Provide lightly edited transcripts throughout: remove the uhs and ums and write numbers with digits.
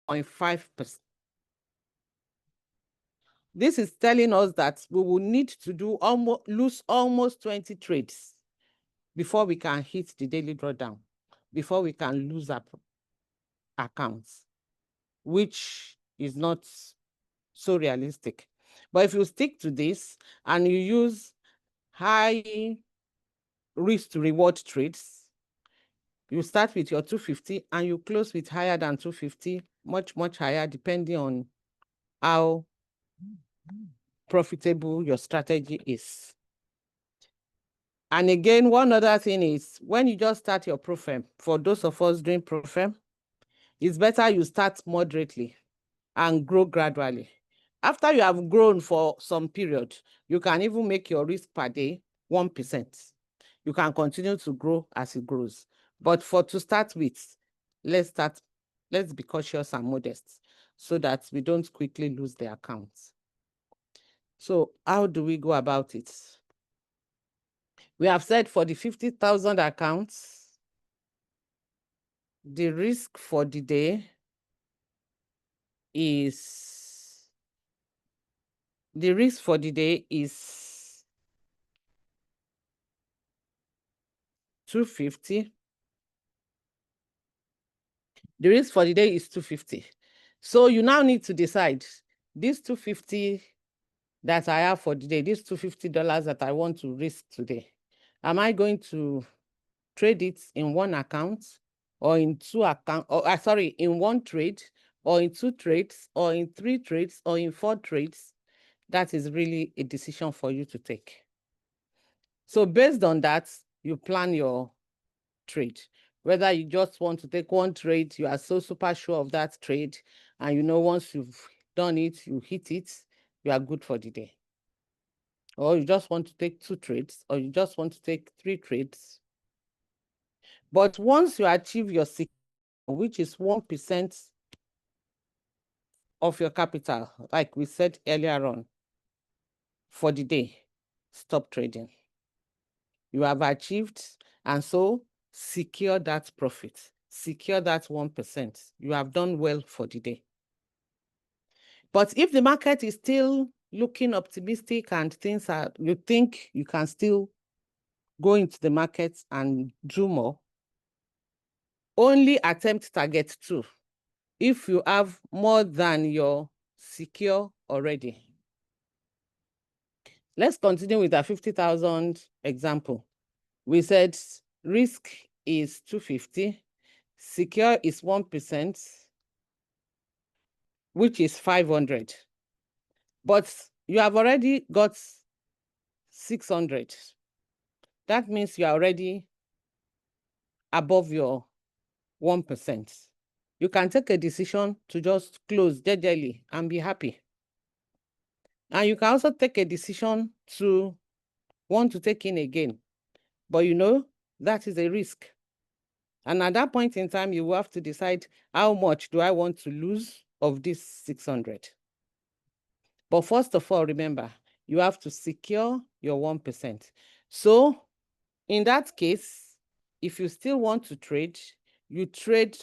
0.5%. This is telling us that we will need to lose almost 20 trades before we can hit the daily drawdown, before we can lose our accounts, which is not so realistic. But if you stick to this and you use high risk to reward trades, you start with your 250 and you close with higher than 250, much higher, depending on how profitable your strategy is. And again, one other thing is when you just start your profile, for those of us doing profile, it's better you start moderately and grow gradually. After you have grown for some period, you can even make your risk per day 1%. You can continue to grow as it grows. But to start with, let's be cautious and modest so that we don't quickly lose the accounts. So how do we go about it? We have said for the 50,000 accounts, the risk for the day is 250. The risk for the day is 250. So you now need to decide this 250 that I have for the day, this $250 that I want to risk today. Am I going to trade it in one account or in two accounts, or in one trade, or in two trades, or in three trades, or in four trades? That is really a decision for you to take. So based on that, you plan your trade. Whether you just want to take one trade, you are so super sure of that trade, and you know once you've done it, you hit it, you are good for the day. Or you just want to take two trades, or you just want to take three trades. But once you achieve your secure, which is 1% of your capital, like we said earlier on, for the day, stop trading. You have achieved, and so secure that profit, secure that 1%. You have done well for the day. But if the market is still looking optimistic and you think you can still go into the market and do more, only attempt target 2 if you have more than your secure already. Let's continue with our 50,000 example. We said risk is 250, secure is 1%, which is 500. But you have already got 600. That means you are already above your 1%. You can take a decision to just close jejely and be happy. And you can also take a decision to want to take in again. But you know, that is a risk. And at that point in time, you will have to decide how much do I want to lose of this 600. But first of all, remember, you have to secure your 1%. So in that case, if you still want to trade, you trade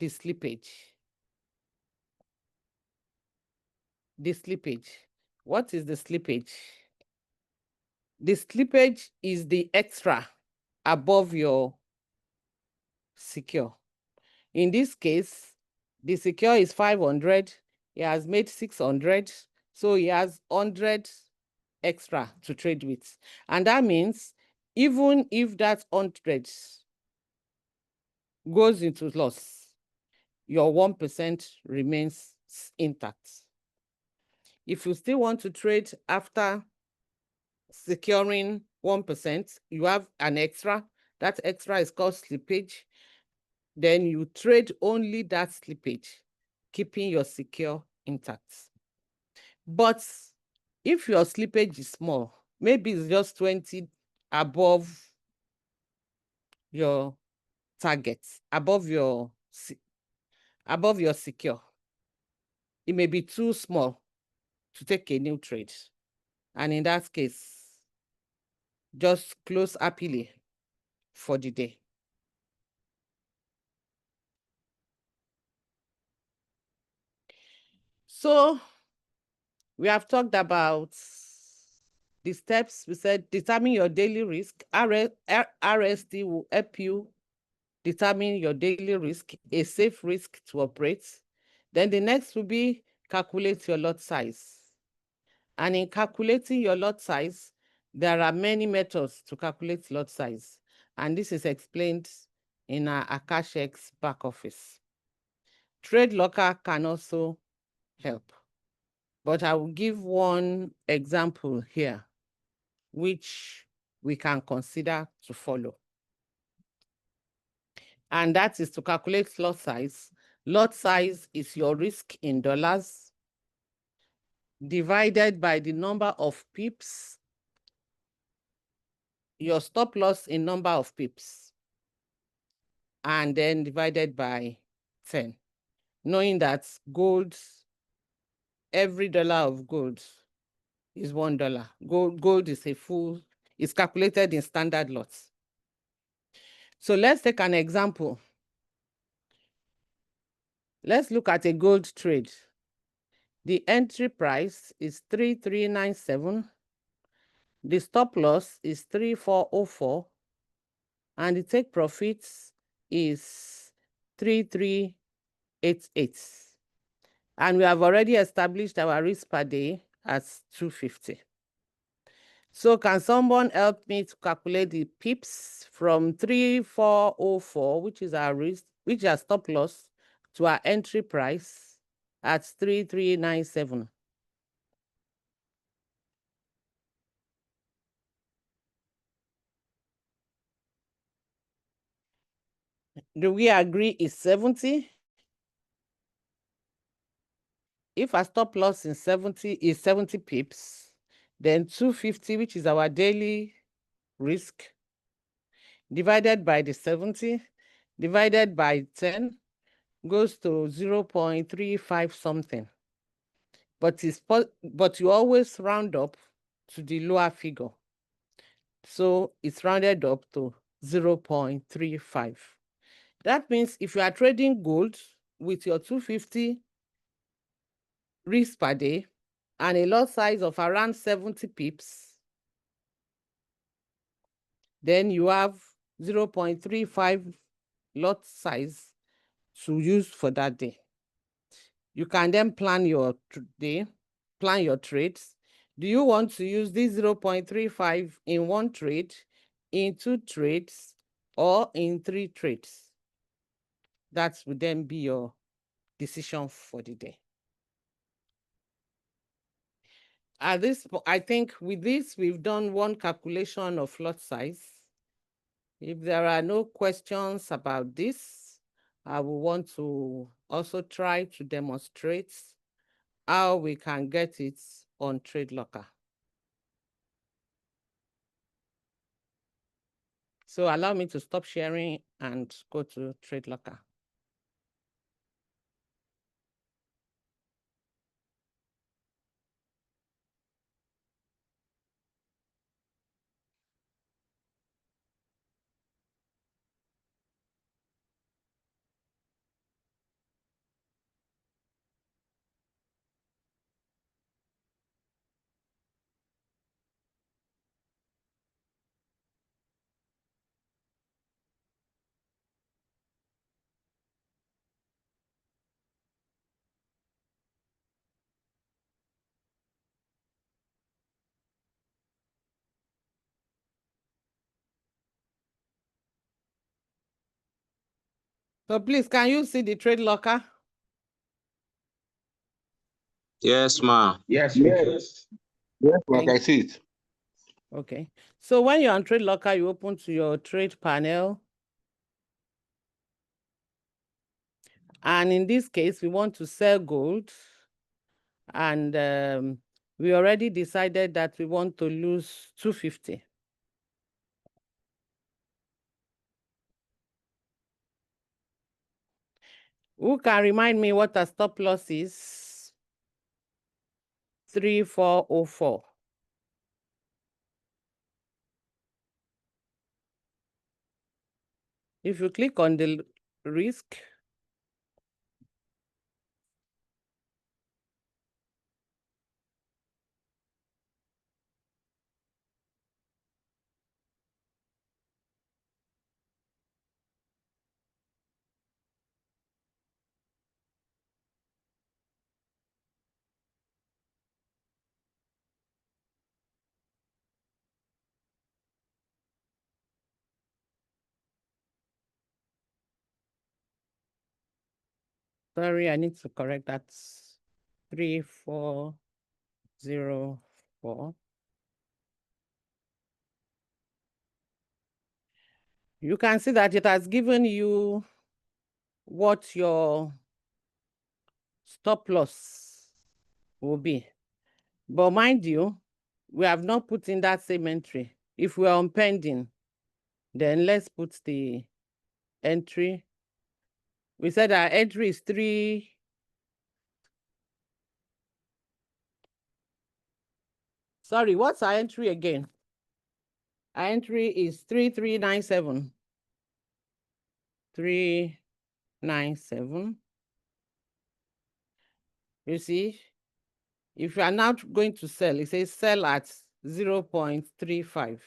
the slippage. The slippage. What is the slippage? The slippage is the extra above your secure. In this case, the secure is 500. He has made 600. So he has 100 extra to trade with. And that means even if that 100 goes into loss, your 1% remains intact. If you still want to trade after securing 1%, you have an extra. That extra is called slippage. Then you trade only that slippage, keeping your secure intact. But if your slippage is small, maybe it's just 20 above your target, above your secure, it may be too small to take a new trade. And in that case, just close happily for the day. So we have talked about the steps. We said determine your daily risk. RSD will help you determine your daily risk, a safe risk to operate. Then the next will be calculate your lot size. And in calculating your lot size, there are many methods to calculate lot size. And this is explained in our AkashX back office. Trade locker can also help. But I will give one example here, which we can consider to follow. And that is to calculate lot size. Lot size is your risk in dollars divided by the number of pips, your stop loss in number of pips, and then divided by 10. Knowing that gold, every dollar of gold is $1. Gold is it's calculated in standard lots. So let's take an example. Let's look at a gold trade. The entry price is 3397. The stop loss is 3404. And the take profits is 3388. And we have already established our risk per day as 250. So can someone help me to calculate the pips from 3404, which is our risk, which is stop loss, to our entry price at 3397? Do we agree is 70? If our stop loss is 70 pips, then 250, which is our daily risk, divided by the 70, divided by 10, goes to 0.35 something. But you always round up to the lower figure. So it's rounded up to 0.35. That means if you are trading gold with your 250 risk per day and a lot size of around 70 pips, then you have 0.35 lot size to use for that day. You can then plan your day, plan your trades. Do you want to use this 0.35 in one trade, in two trades, or in three trades? That would then be your decision for the day. At this, I think with this, we've done one calculation of lot size. If there are no questions about this, I will want to also try to demonstrate how we can get it on Trade Locker. So allow me to stop sharing and go to Trade Locker. So please, can you see the Trade Locker? Yes, ma'am. Yes, yes. Yes, like I see it. Okay. So when you're on Trade Locker, you open to your trade panel. And in this case, we want to sell gold. And we already decided that we want to lose 250. Who can remind me what a stop loss is? 3404. If you click on the risk, Sorry, I need to correct that. 3404. You can see that it has given you what your stop loss will be. But mind you, we have not put in that same entry. If we are on pending, then let's put the entry. We said our entry is 3. Sorry, what's our entry again? Our entry is 3397. 397. You see, if you are now going to sell, it says sell at 0.35.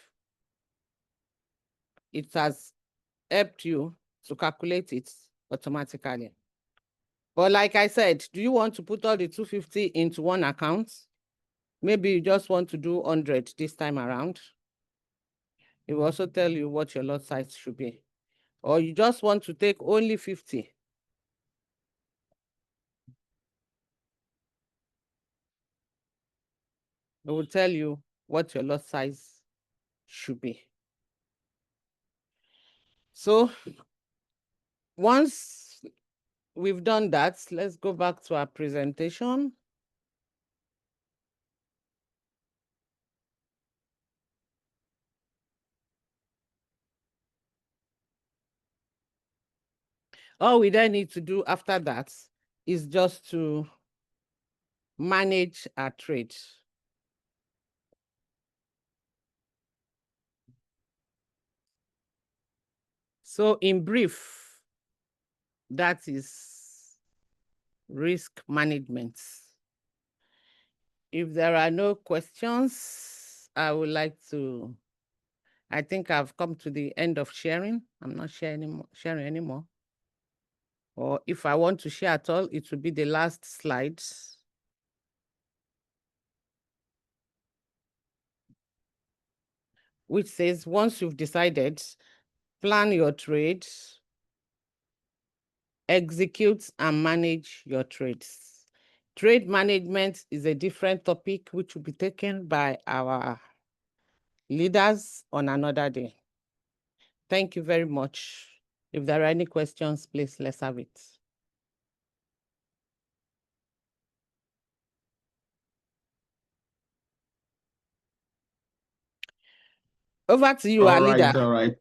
It has helped you to calculate it automatically. But like I said, do you want to put all the 250 into one account? Maybe you just want to do 100 this time around. It will also tell you what your lot size should be. Or you just want to take only 50. It will tell you what your lot size should be. So once we've done that, let's go back to our presentation. All we then need to do after that is just to manage our trade. So in brief, that is risk management. If there are no questions, I would like to, I think I've come to the end of sharing. I'm not sharing anymore. Or if I want to share at all, it will be the last slide. Which says, once you've decided, plan your trade, execute and manage your trades. Trade management is a different topic which will be taken by our leaders on another day. Thank you very much. If there are any questions, please, let's have it. Over to you, our leader. All right.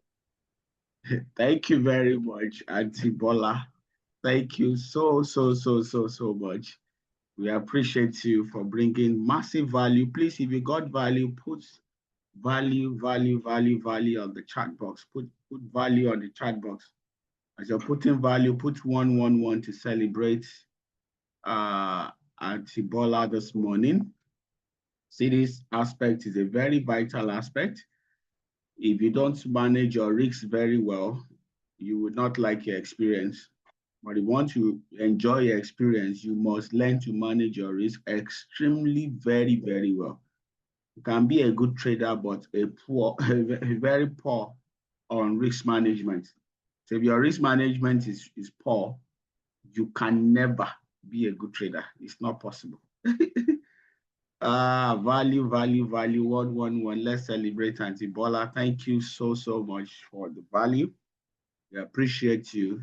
Thank you very much, Auntie Bola. Thank you so much. We appreciate you for bringing massive value. Please, if you got value, put value on the chat box. Put value on the chat box. As you're putting value, put 111 to celebrate Auntie Bola this morning. See, this aspect is a very vital aspect. If you don't manage your risks very well, you would not like your experience. But if you want to enjoy your experience, you must learn to manage your risk extremely, very well. You can be a good trader, but a very poor on risk management. So if your risk management is poor, you can never be a good trader. It's not possible. Value, 111. Let's celebrate Auntie Bola. Thank you so much for the value. We appreciate you.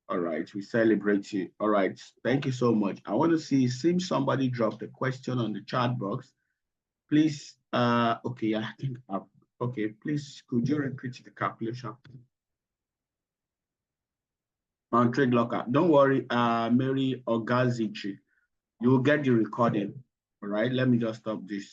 All right, we celebrate you. All right, thank you so much. I want to see, it seems somebody dropped a question on the chat box. Please, okay, I think, okay, please, could you repeat the calculation? On Trade Locker. Don't worry, Mary Ogazichi, you will get the recording. All right, let me just stop this.